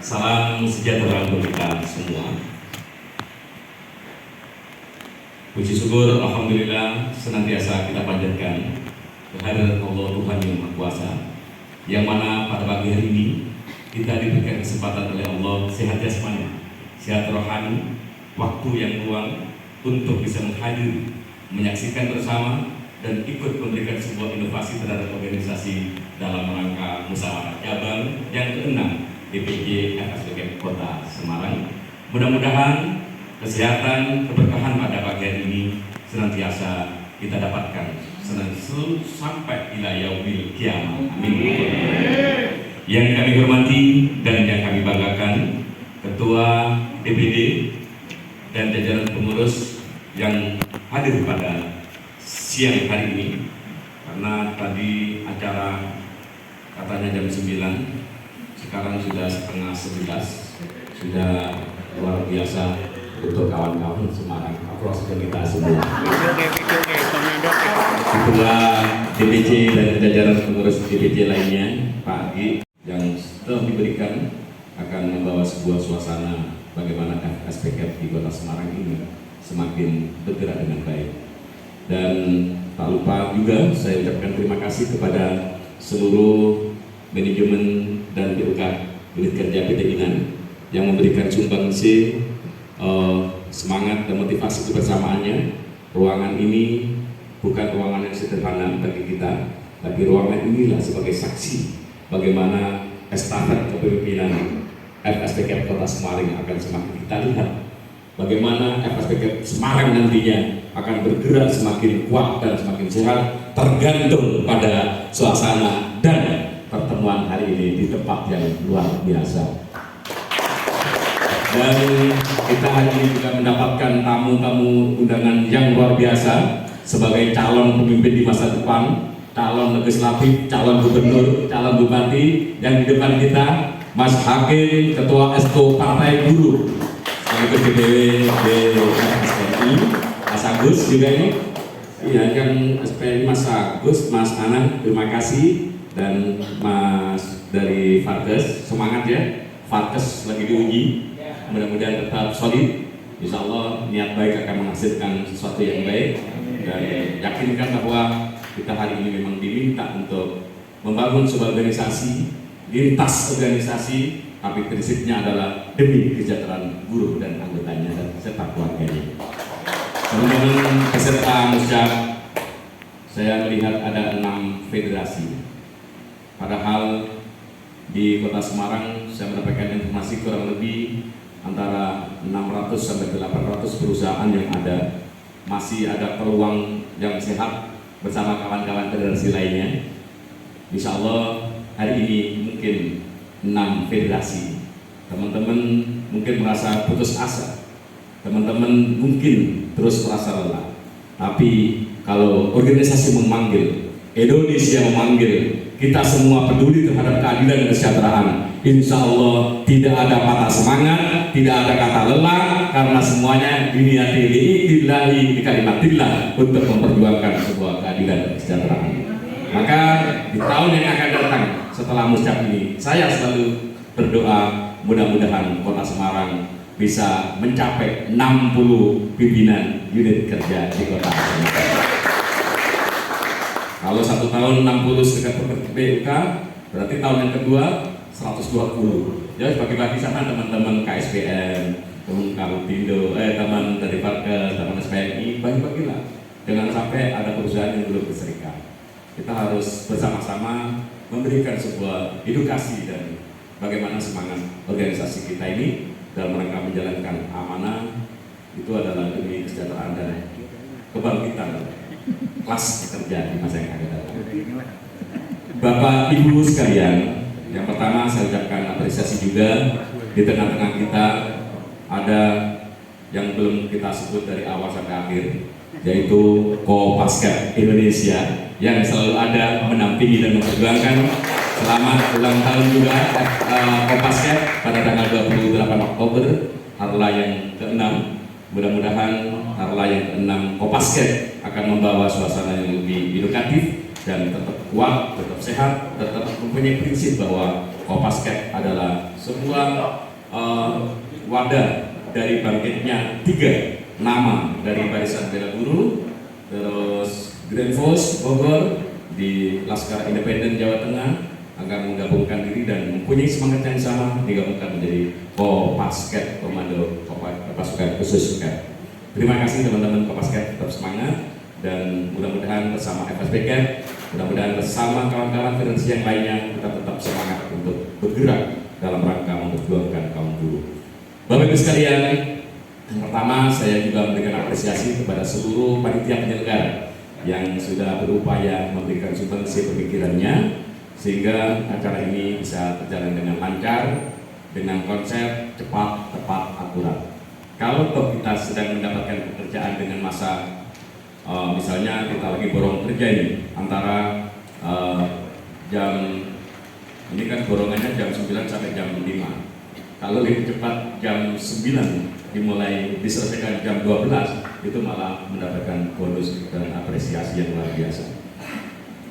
Salam sejahtera untuk kita semua. Puji syukur Alhamdulillah senantiasa kita panjatkan kehadirat Allah Tuhan yang Maha Kuasa, yang mana pada pagi hari ini kita diberikan kesempatan oleh Allah sehat jasmani, sehat rohani, waktu yang luang untuk bisa menghadiri, menyaksikan bersama dan ikut memberikan sebuah inovasi terhadap organisasi dalam rangka musyawarah cabang yang ke-6 DPJ FSPK Kota Semarang. Mudah-mudahan kesehatan, keberkahan pada pagi hari ini senantiasa kita dapatkan sampai ila yaumil qiyamah. Amin. Yang kami hormati dan yang kami banggakan, Ketua DPD dan jajaran pengurus yang hadir pada siang hari ini, karena tadi acara katanya jam 9, sekarang sudah setengah 11, sudah luar biasa untuk kawan-kawan Semarang. Aplaus untuk kita semua. Ketua DPC dan jajaran pengurus DPC lainnya, Pak Agi, yang telah diberikan akan membawa sebuah suasana bagaimana FSPK di Kota Semarang ini semakin bergerak dengan baik. Dan tak lupa juga saya ucapkan terima kasih kepada seluruh manajemen dan BUK Unit Kerja PT Inan yang memberikan sumbangsi semangat dan motivasi kebersamaannya. Ruangan ini bukan ruangan yang sederhana bagi kita, tapi ruangan inilah sebagai saksi bagaimana estafet kepemimpinan FSPK Kota Semarang akan semakin kita lihat. Bagaimana FSPK Semarang nantinya akan bergerak semakin kuat dan semakin sehat, tergantung pada suasana dan pertemuan hari ini di tempat yang luar biasa. Dan kita hari ini juga mendapatkan tamu-tamu undangan yang luar biasa sebagai calon pemimpin di masa depan, calon legislatif, calon gubernur, calon bupati. Yang di depan kita Mas Hakim, Ketua Esko Partai Buruh, sekaligus DPW SPNI, Mas Agus juga ini, ya, yang SPNI Mas Agus, Mas Anang, terima kasih. Dan Mas dari Farkes, semangat ya, Farkes lagi diuji, mudah-mudahan tetap solid. Insya Allah niat baik akan menghasilkan sesuatu yang baik, dan yakinkan bahwa kita hari ini memang diminta untuk membangun sebuah organisasi, lintas organisasi, tapi prinsipnya adalah demi kesejahteraan buruh dan anggotanya dan serta keluarganya. Teman-teman peserta musyawar, saya melihat ada 6 federasi. Padahal di Kota Semarang saya mendapatkan informasi kurang lebih antara 600 sampai 800 perusahaan yang ada. Masih ada peluang yang sehat bersama kawan-kawan federasi lainnya. Insya Allah hari ini mungkin 6 federasi. Teman-teman mungkin merasa putus asa, teman-teman mungkin terus merasa lelah. Tapi kalau organisasi memanggil, Indonesia memanggil, kita semua peduli terhadap keadilan dan kesejahteraan, insya Allah tidak ada patah semangat, tidak ada kata lelah, karena semuanya diniati lillahi bi kalimatillah untuk memperjuangkan sebuah keadilan dan kesejahteraan. Maka di tahun yang akan datang setelah musyawar ini, saya selalu berdoa mudah-mudahan Kota Semarang bisa mencapai 60 pimpinan unit kerja di Kota Semarang. Kalau 1 tahun 60 sedekat PUK, berarti tahun yang kedua 120. Ya, bagi-bagi sana teman-teman KSPM, teman Kabupindo, teman dari Farkes, teman SPNI, bagi-bagilah. Jangan sampai ada perusahaan yang belum berserikat. Kita harus bersama-sama memberikan sebuah edukasi dan bagaimana semangat organisasi kita ini dalam rangka menjalankan amanah itu adalah demi kesejahteraan dan kebangkitan kelas pekerja di masa yang akan datang. Bapak Ibu sekalian, yang pertama saya ucapkan apresiasi juga. Di tengah-tengah kita ada yang belum kita sebut dari awal sampai akhir, yaitu Kopasket Indonesia yang selalu ada menampingi dan memperjuangkan. Selamat ulang tahun juga Kopasket pada tanggal 28 Oktober, harlah yang ke-6. Mudah-mudahan harlah yang ke-6 Kopasket akan membawa suasana yang lebih edukatif dan tetap kuat, tetap sehat, tetap mempunyai prinsip bahwa Kopasket adalah sebuah wadah dari bangkitnya 3 nama dari Barisan Bela Guru, terus Grand Force Bogor di Laskar Independen Jawa Tengah akan menggabungkan diri dan mempunyai semangat yang sama, digabungkan menjadi Kopasket, Komando Pasukan Khusus Ket. Terima kasih teman-teman Kopasket, tetap semangat, dan mudah-mudahan bersama FSBK, mudah-mudahan bersama kawan-kawan federasi yang lainnya kita tetap semangat untuk bergerak dalam rangka memperjuangkan kaum buruh. Bapak Ibu sekalian, yang pertama saya juga memberikan apresiasi kepada seluruh panitia penyelenggara yang sudah berupaya memberikan substansi pemikirannya sehingga acara ini bisa berjalan dengan lancar, dengan konsep cepat, tepat, akurat. Kalau kita sedang mendapatkan pekerjaan dengan masa misalnya kita lagi borong kerja ini antara jam ini kan borongannya jam 9 sampai jam 5. Kalau lebih cepat jam 9 dimulai diselesaikan jam 12, itu malah mendapatkan bonus dan apresiasi yang luar biasa.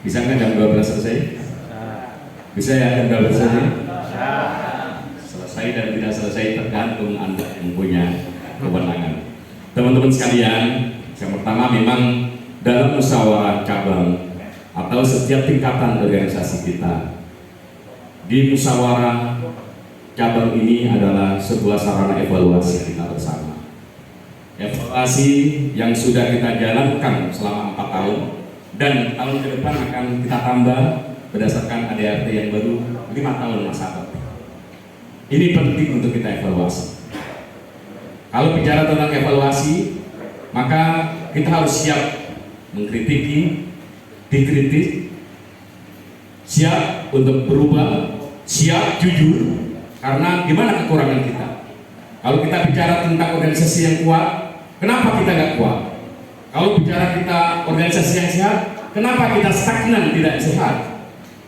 Bisa nggak jam 12 selesai? Bisa ya jam 12 selesai? Selesai dan tidak selesai tergantung Anda yang punya kewenangan. Teman-teman sekalian, yang pertama memang dalam musyawarah cabang atau setiap tingkatan organisasi kita, di musyawarah cabang ini adalah sebuah sarana evaluasi kita bersama. Evaluasi yang sudah kita jalankan selama 4 tahun dan tahun ke depan akan kita tambah berdasarkan ADART yang baru 5 tahun masa depan. Ini penting untuk kita evaluasi. Kalau bicara tentang evaluasi, maka kita harus siap mengkritiki, dikritik, siap untuk berubah, siap jujur. Karena gimana kekurangan kita? Kalau kita bicara tentang organisasi yang kuat, kenapa kita nggak kuat? Kalau bicara kita organisasi yang sehat, kenapa kita stagnan tidak sehat?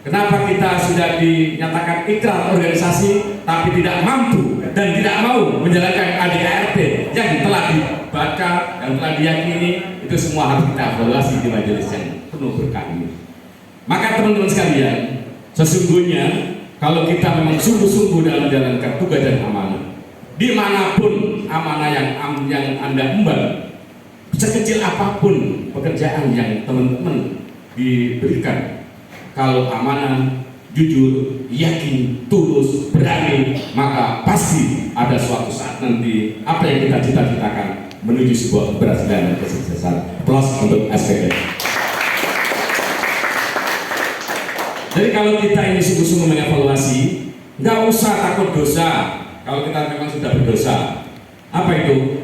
Kenapa kita sudah dinyatakan ikrar organisasi, tapi tidak mampu dan tidak mau menjalankan ADART yang telah dibaca, yang telah diyakini, itu semua harus kita evaluasi di majelis yang penuh berkah ini. Maka teman-teman sekalian, sesungguhnya kalau kita memang sungguh-sungguh dalam menjalankan tugas dan amanah, dimanapun amanah yang Anda emban, sekecil apapun pekerjaan yang teman-teman diberikan, kalau amanah, jujur, yakin, tulus, berani, maka pasti ada suatu saat nanti apa yang kita cita-citakan menuju sebuah keberhasilan dan kesuksesan. Plus untuk SPK. Jadi kalau kita ini sungguh-sungguh mengevaluasi, nggak usah takut dosa. Kalau kita memang sudah berdosa, apa itu?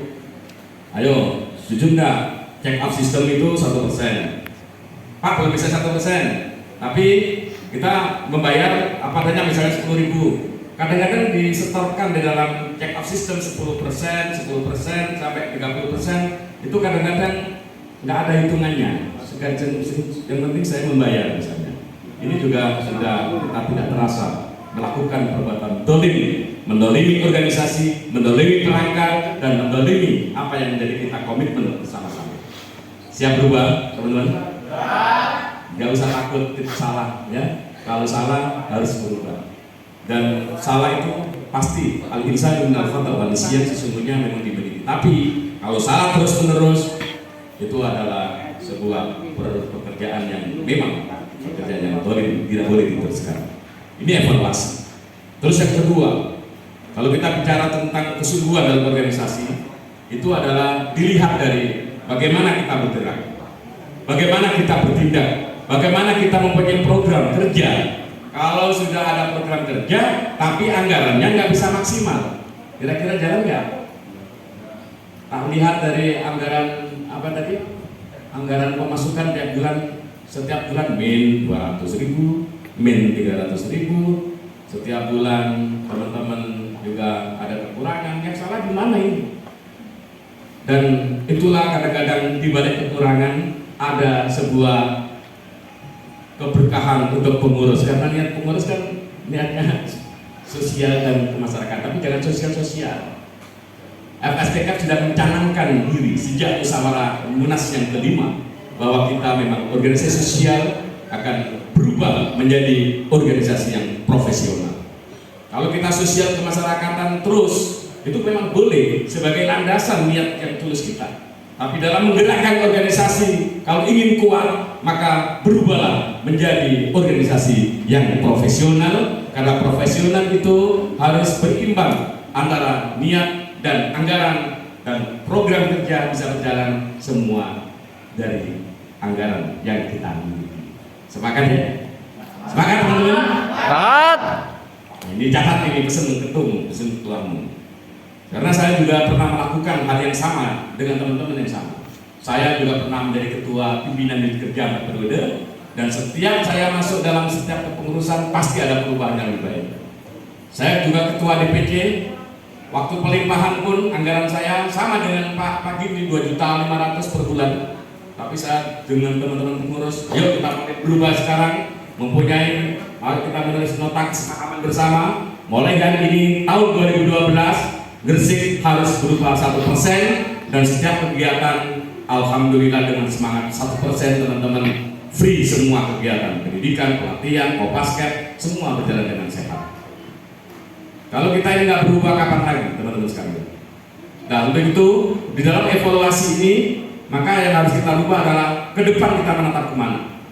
Ayo, setuju nggak? Check up system itu 1%. Pak, belum bisa 1%, tapi kita membayar apa adanya misalnya 10.000. Kadang-kadang disetorkan di dalam check up system 10%, 10% sampai 30%. Itu kadang-kadang nggak ada hitungannya. Yang penting saya membayar misalnya. Ini juga sudah kita tidak terasa melakukan perbuatan mendolimi organisasi, mendolimi perangkat, dan mendolimi apa yang menjadi kita komitmen bersama-sama. Siap berubah, teman-teman? Gak usah takut itu salah, ya. Kalau salah harus berubah. Dan salah itu pasti al-insanu minal khata' wal nisyan, sesungguhnya memang dimiliki. Tapi kalau salah terus-menerus, itu adalah sebuah pekerjaan yang memang pekerjaan yang tidak boleh diteruskan. Ini evaluasi. Terus yang kedua, kalau kita bicara tentang kesungguhan dalam organisasi, itu adalah dilihat dari bagaimana kita bergerak, bagaimana kita bertindak, bagaimana kita mempunyai program kerja. Kalau sudah ada program kerja, tapi anggarannya nggak bisa maksimal, kira-kira jalan nggak? Tak lihat dari anggaran apa tadi? Anggaran pemasukan tiap bulan. Setiap bulan min 200.000, min 300.000. Setiap bulan teman-teman juga ada kekurangan. Yang salah di mana ini? Dan itulah kadang-kadang di balik kekurangan ada sebuah keberkahan untuk pengurus. Karena niat pengurus kan niatnya sosial dan kemasyarakatan, tapi jangan sosial-sosial. FSBK sudah mencanangkan diri sejak musyawarah Munas yang kelima bahwa kita memang organisasi sosial akan berubah menjadi organisasi yang profesional. Kalau kita sosial kemasyarakatan terus, itu memang boleh sebagai landasan niat yang tulus kita. Tapi dalam menggerakkan organisasi, kalau ingin kuat, maka berubahlah menjadi organisasi yang profesional, karena profesional itu harus berimbang antara niat dan anggaran, dan program kerja bisa berjalan semua dari anggaran yang kita miliki. Sepakat ya? Sepakat teman-teman? Sepakat. Ini catat, ini pesan ketuamu. Karena saya juga pernah melakukan hal yang sama dengan teman-teman yang sama. Saya juga pernah menjadi ketua pimpinan unit kerja 4 periode, dan setiap saya masuk dalam setiap kepengurusan pasti ada perubahan yang lebih baik. Saya juga ketua DPC. Waktu pelimpahan pun anggaran saya sama dengan Pak Gini 2.500.000 per bulan. Tapi saya dengan teman-teman pengurus, yuk kita berubah sekarang, mempunyai, mari kita menulis nota kesepahaman bersama. Mulai dari ini tahun 2012 Gresik harus berupa 1%, dan setiap kegiatan alhamdulillah dengan semangat 1% teman-teman free semua kegiatan pendidikan, pelatihan, kopasket semua berjalan dengan sehat. Kalau kita ini nggak berubah kapan lagi teman-teman sekalian? Nah untuk itu di dalam evaluasi ini maka yang harus kita rubah adalah ke depan kita menatap kemana?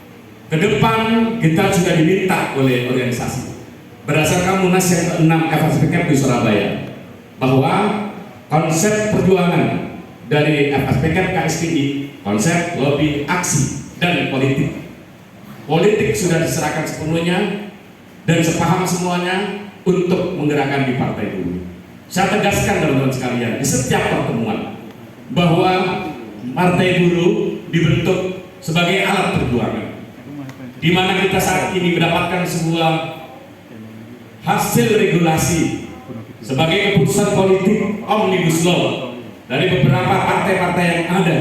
Ke depan kita sudah diminta oleh organisasi berdasarkan Munas yang ke-6 FSPK di Surabaya, bahwa konsep perjuangan dari FSPK KSPI, konsep lobby, aksi, dan politik. Politik sudah diserahkan sepenuhnya dan sepaham semuanya untuk menggerakkan di partai buruh. Saya tegaskan teman-teman sekalian di setiap pertemuan bahwa partai buruh dibentuk sebagai alat perjuangan, di mana kita saat ini mendapatkan sebuah hasil regulasi sebagai keputusan politik omnibus law dari beberapa partai-partai yang ada.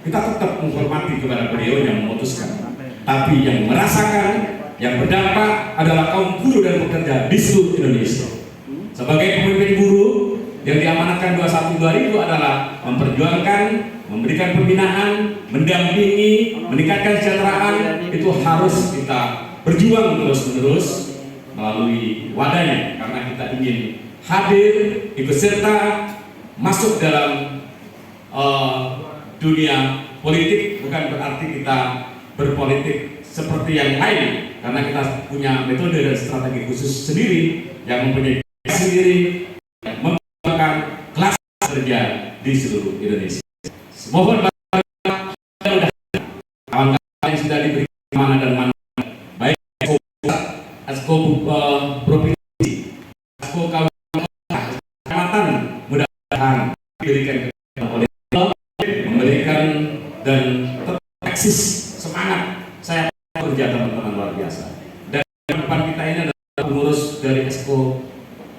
Kita tetap menghormati kepada beliau yang memutuskan, tapi yang merasakan, yang berdampak adalah kaum buruh dan pekerja di seluruh Indonesia. Sebagai pemimpin buruh yang diamanatkan 21.2000 adalah memperjuangkan, memberikan pembinaan, mendampingi, meningkatkan kesejahteraan. Itu harus kita berjuang terus-menerus melalui wadahnya, karena kita ingin hadir, ikut serta, masuk dalam dunia politik. Bukan berarti kita berpolitik seperti yang lain, karena kita punya metode dan strategi khusus sendiri yang mempunyai sendiri, membuatkan kelas kerja di seluruh Indonesia. Mohon kawan-kawan yang sudah diberi mana dan mana, baik Asko provinsi, Asko kecamatan, mudah-mudahan diberikan oleh Allah, memberikan dan eksis semangat saya kerja teman-teman luar biasa. Dan depan kita ini adalah pengurus dari Exco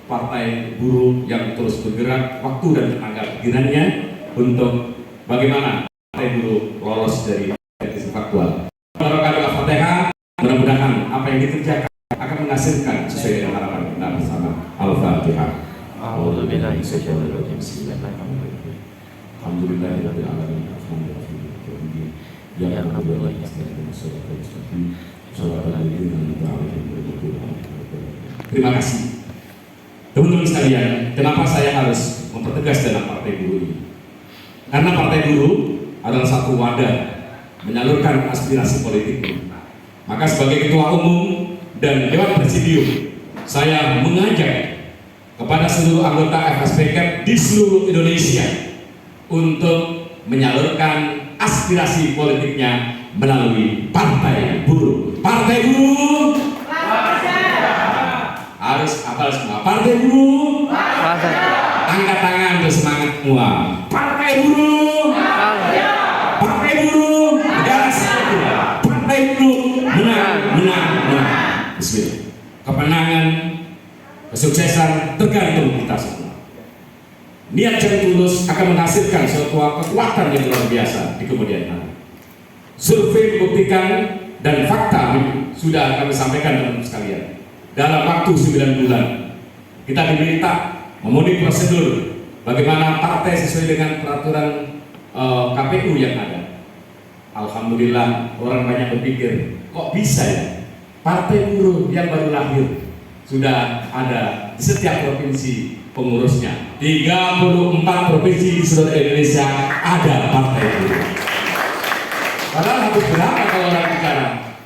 Partai Buruh yang terus bergerak waktu dan tenaga pikirannya untuk bagaimana Partai Buruh lolos dari krisis faktual. Al-Fatihah, mudah-mudahan apa yang dikerjakan akan menghasilkan sesuai dengan harapan kita bersama. Al-Fatihah. A'udzubillahi minasyaitonir rajim. Bismillahirrahmanirrahim. Alhamdulillahirabbil alamin. Ya Alhamdulillah. Terima kasih teman-teman sekalian. Kenapa saya harus mempertegas dalam Partai Buruh ini? Karena Partai Buruh adalah satu wadah menyalurkan aspirasi politik. Maka sebagai ketua umum dan dewan presidium, saya mengajak kepada seluruh anggota FSPK di seluruh Indonesia untuk menyalurkan aspirasi politiknya melalui Partai Buruh. Partai Buruh harus hafal semua. Partai Buruh, angkat tangan untuk semangat semua. Partai Buruh, Partai Buruh, negara kesatuan. Partai Buruh, menang. Bismillah. Kemenangan, kesuksesan tergantung kita semua. Niat yang tulus akan menghasilkan suatu kekuatan yang luar biasa di kemudian hari. Survei membuktikan dan fakta sudah kami sampaikan teman-teman sekalian. Dalam waktu 9 bulan kita diminta memenuhi prosedur bagaimana partai sesuai dengan peraturan KPU yang ada. Alhamdulillah, orang banyak berpikir, kok bisa ya Partai Buruh yang baru lahir sudah ada di setiap provinsi pengurusnya. 34 provinsi di seluruh Indonesia ada partai buruh. Padahal habis berapa kalau orang bicara?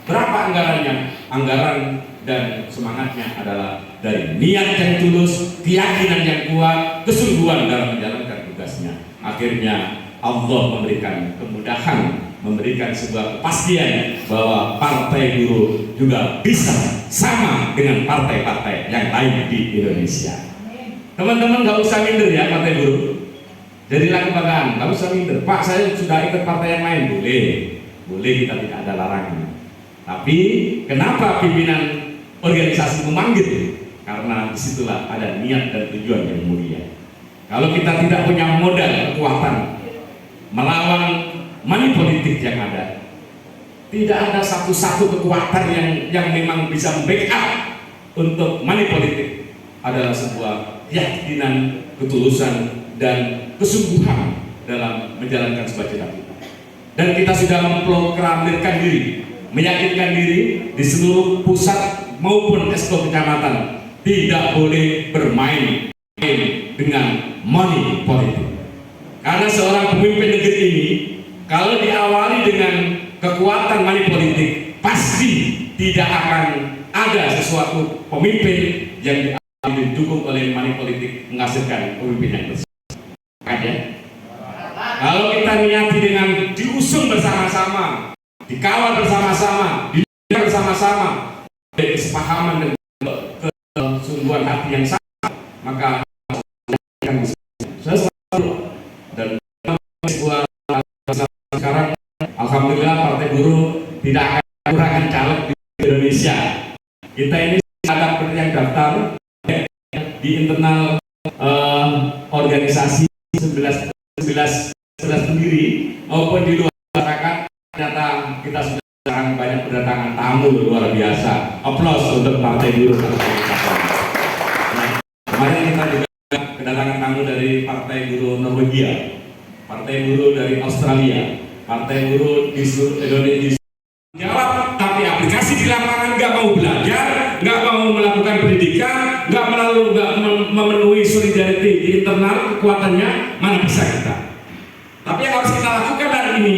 Berapa anggarannya? Anggaran dan semangatnya adalah dari niat yang tulus, keyakinan yang kuat, kesungguhan dalam menjalankan tugasnya. Akhirnya Allah memberikan kemudahan, memberikan sebuah kepastian bahwa partai buruh juga bisa sama dengan partai-partai yang lain di Indonesia. Teman-teman nggak usah minder ya partai buruh. Jadilah kebanggaan, nggak usah minder. Pak, saya sudah ikut partai yang lain, boleh kita tidak ada larangan. Tapi kenapa pimpinan organisasi memanggil? Karena disitulah ada niat dan tujuan yang mulia. Kalau kita tidak punya modal kekuatan melawan money politik yang ada, tidak ada satu-satu kekuatan yang memang bisa membackup untuk money politik. Adalah sebuah keyakinan, ketulusan, dan kesungguhan dalam menjalankan sebuah cita-cita. Dan kita sudah memproklamirkan diri, meyakinkan diri di seluruh pusat maupun esko kecamatan tidak boleh bermain dengan money politik. Karena seorang pemimpin negeri ini kalau diawali dengan kekuatan money politik, pasti tidak akan ada sesuatu pemimpin yang didukung oleh money politik menghasilkan pemimpin yang bersih. Ya? Kalau kita niati dengan diusung bersama-sama, dikawal bersama-sama, dididik bersama-sama, ada kesepahaman dan kesungguhan hati yang sama, maka akan bisa. Saya selalu dan sekarang alhamdulillah partai buruh tidak akan kekurangan caleg di Indonesia. Kita ini ada seperti yang daftar di internal organisasi 11 sendiri maupun di luar masyarakat. Ternyata kita sudah banyak berdatangan tamu luar biasa. Aplaus untuk partai buruh. Nah, kemarin kita juga kedatangan tamu dari partai buruh Norwegia, partai buruh dari Australia, partai buruh di seluruh Indonesia. Jawab, tapi aplikasi di lapangan nggak mau belajar, nggak mau melakukan pendidikan, nggak memenuhi solidarity di internal kekuatannya, mana bisa kita. Tapi yang harus kita lakukan hari ini,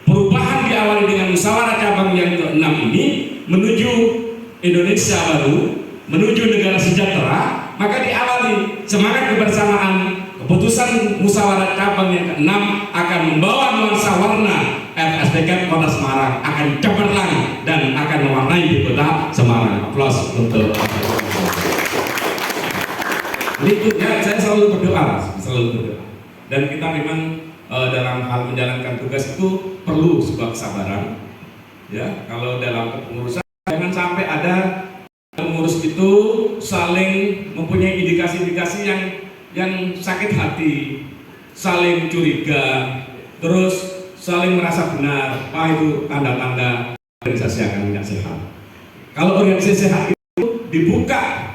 perubahan diawali dengan musyawarah cabang yang ke-6 ini menuju Indonesia baru, menuju negara sejahtera, maka diawali semangat kebersamaan. Keputusan musyawarah cabang yang ke-6 akan membawa nuansa warna FSBK Kota Semarang, akan cemerlang dan akan mewarnai di Kota Semarang. Aplaus untuk berikutnya. Saya selalu berdoa, dan kita memang dalam hal menjalankan tugas itu perlu sebuah kesabaran. Ya, kalau dalam kepengurusan jangan sampai ada pengurus itu saling mempunyai indikasi-indikasi yang sakit hati, saling curiga, terus saling merasa benar. Itu tanda-tanda organisasi akan tidak sehat. Kalau organisasi sehat itu dibuka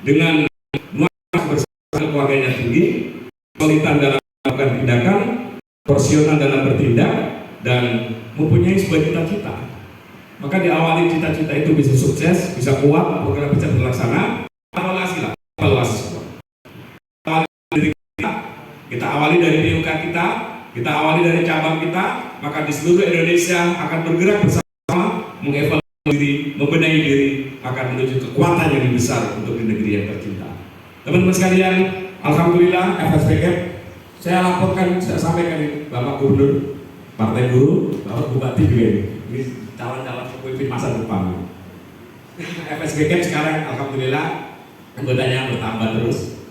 dengan nuansa bersama keluarganya tinggi, kualitas dalam melakukan tindakan, proporsional dalam bertindak, dan mempunyai sebuah cita-cita, maka diawali cita-cita itu bisa sukses, bisa kuat, program bisa terlaksana. Evaluasi semua. Kita awali dari PUK kita awali dari cabang kita, maka di seluruh Indonesia akan bergerak bersama, mengevaluasi diri, membenahi diri, akan menuju kekuatan yang lebih besar untuk di negeri yang tercinta. Teman-teman sekalian, alhamdulillah FSBK, saya laporkan, saya sampaikan Bapak Gubernur, Partai Buruh, Bapak Bupati juga ini calon-calon pemimpin masa depan. FSBK sekarang alhamdulillah anggotanya bertambah terus.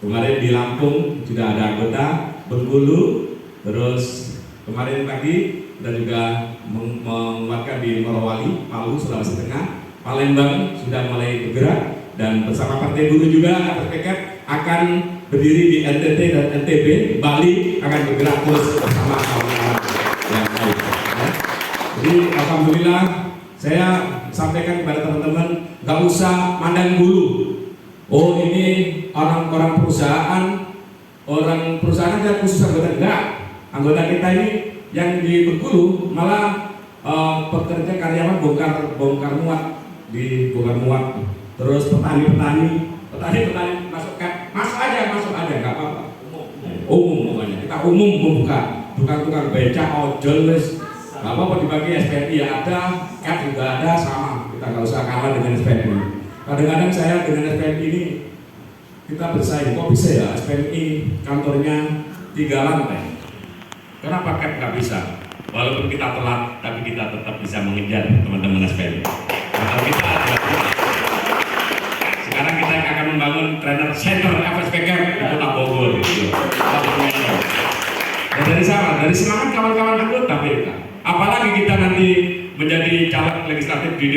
Kemarin di Lampung sudah ada anggota, Bengkulu, terus kemarin pagi kita juga menguatkan di Morowali, Palu, Sulawesi Tengah, Palembang sudah mulai bergerak, dan bersama Partai Buruh juga FSBK akan berdiri di NTT dan NTB, Bali akan bergerak terus bersama kawan-kawan yang lain. Ya. Jadi alhamdulillah saya sampaikan kepada teman-teman, nggak usah mandang bulu. Oh ini orang-orang perusahaan aja khusus anggota, enggak. Anggota kita ini yang di Bengkulu malah pekerja karyawan bongkar muat di bongkar muat, terus petani masuk aja nggak apa-apa, umum pokoknya kita umum membuka tukang beca, ojol, wis nggak apa-apa dibagi. SPNI ya ada, CAT juga ada, sama, kita nggak usah kalah dengan SPNI. Kadang-kadang saya dengan SPNI ini kita bersaing, kok bisa ya SPNI kantornya 3 lantai, kenapa CAT nggak bisa? Walaupun kita telat, tapi kita tetap bisa mengejar teman-teman SPNI. Kalau kita sekarang kita akan membangun trainer center FSPK di Kota Bogor gitu. Dan dari semangat kawan-kawan anggota PK, apalagi kita nanti menjadi caleg legislatif di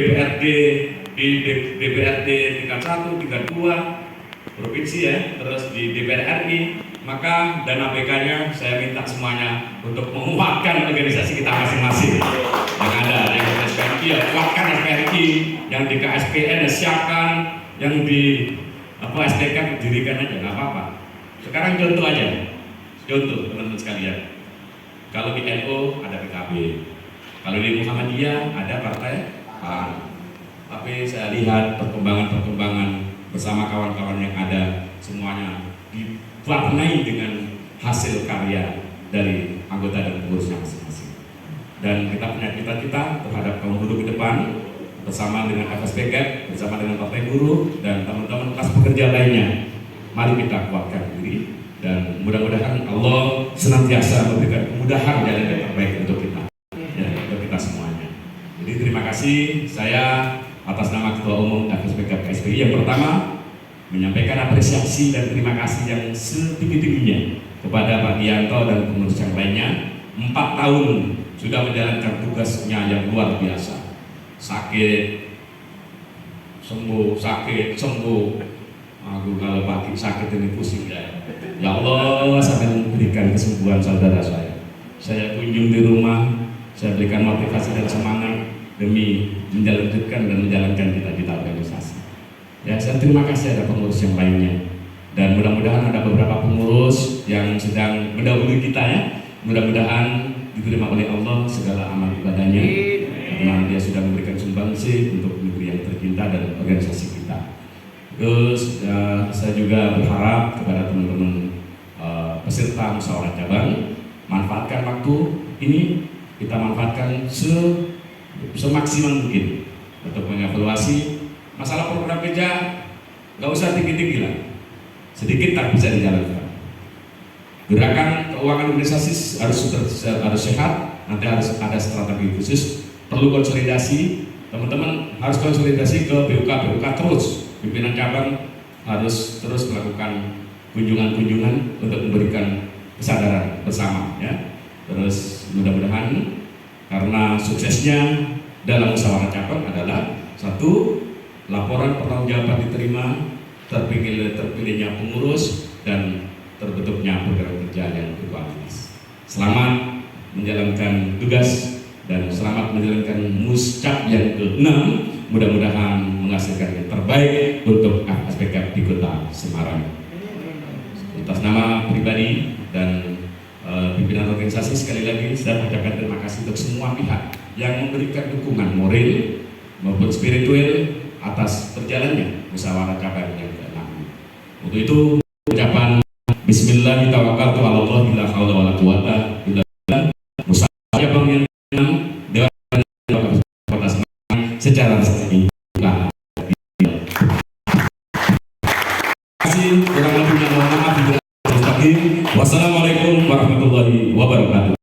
DPRD tingkat 1, tingkat 2 provinsi ya, terus di DPR RI, maka dana BK-nya saya minta semuanya untuk menguatkan organisasi kita masing-masing yang ada, yang di SPNI ya kuatkan SPNI, yang di KSPN ya siapkan, yang di SDK didirikan aja, nggak apa-apa. Sekarang contoh teman-teman sekalian, kalau di NU ada PKB, kalau di Muhammadiyah ada partai PAN, tapi saya lihat perkembangan bersama kawan-kawan yang ada semuanya diwarnai dengan hasil karya dari anggota dan pengurusnya masing-masing. Dan kita punya cita-cita terhadap kaum buruh ke depan bersama dengan FSPK, bersama dengan Partai Buruh dan teman-teman kelas pekerja lainnya. Mari kita kuatkan diri dan mudah-mudahan Allah senantiasa memberikan kemudahan jalan yang terbaik untuk kita, ya, untuk kita semuanya. Jadi terima kasih saya atas nama Ketua Umum FSPK KSPI yang pertama menyampaikan apresiasi dan terima kasih yang setinggi-tingginya kepada Pak Gianto dan pengurus yang lainnya. 4 tahun sudah menjalankan tugasnya yang luar biasa. Sakit, sembuh. Aku kalau pagi sakit ini pusing ya. Ya Allah, saya memberikan kesembuhan saudara saya. Saya kunjung di rumah, saya berikan motivasi dan semangat demi menjalankan cita-cita organisasi. Ya, saya terima kasih ada pengurus yang lainnya dan mudah-mudahan ada beberapa pengurus yang sedang mendahului kita ya. Mudah-mudahan diterima oleh Allah segala amal ibadahnya karena dia sudah memberikan sumbangsi untuk negeri yang tercinta dan organisasi kita. Terus saya juga berharap kepada teman-teman peserta musyawarah cabang, manfaatkan waktu ini, kita manfaatkan semaksimal mungkin untuk mengevaluasi masalah program kerja. Nggak usah tinggi-tinggi lah, sedikit tak bisa dijalankan. Gerakan keuangan organisasi harus sehat, nanti harus ada strategi khusus, perlu konsolidasi, teman-teman harus konsolidasi ke BUK terus, pimpinan cabang harus terus melakukan kunjungan-kunjungan untuk memberikan kesadaran bersama ya. Terus mudah-mudahan karena suksesnya dalam musyawarah cabang adalah 1, laporan pertanggungjawaban diterima, terpilihnya pengurus dan terbentuknya program kerja yang berkualitas. Selamat menjalankan tugas dan selamat menjalankan muscap yang ke-6. Mudah-mudahan menghasilkan yang terbaik untuk FSPK di Kota Semarang. Atas nama pribadi dan pimpinan organisasi, sekali lagi saya ucapkan terima kasih untuk semua pihak yang memberikan dukungan moral maupun spiritual atas berjalannya musyawarah cabang yang ke-6. Untuk itu ucapan Bismillahirrahmanirrahim, la haula wala quwata illa billah. Musyawarah cabang yang ke-6 Dewan Kota Semarang secara resmi. Terima kasih, kurang lebihnya mohon maaf. Wassalamualaikum warahmatullahi wabarakatuh.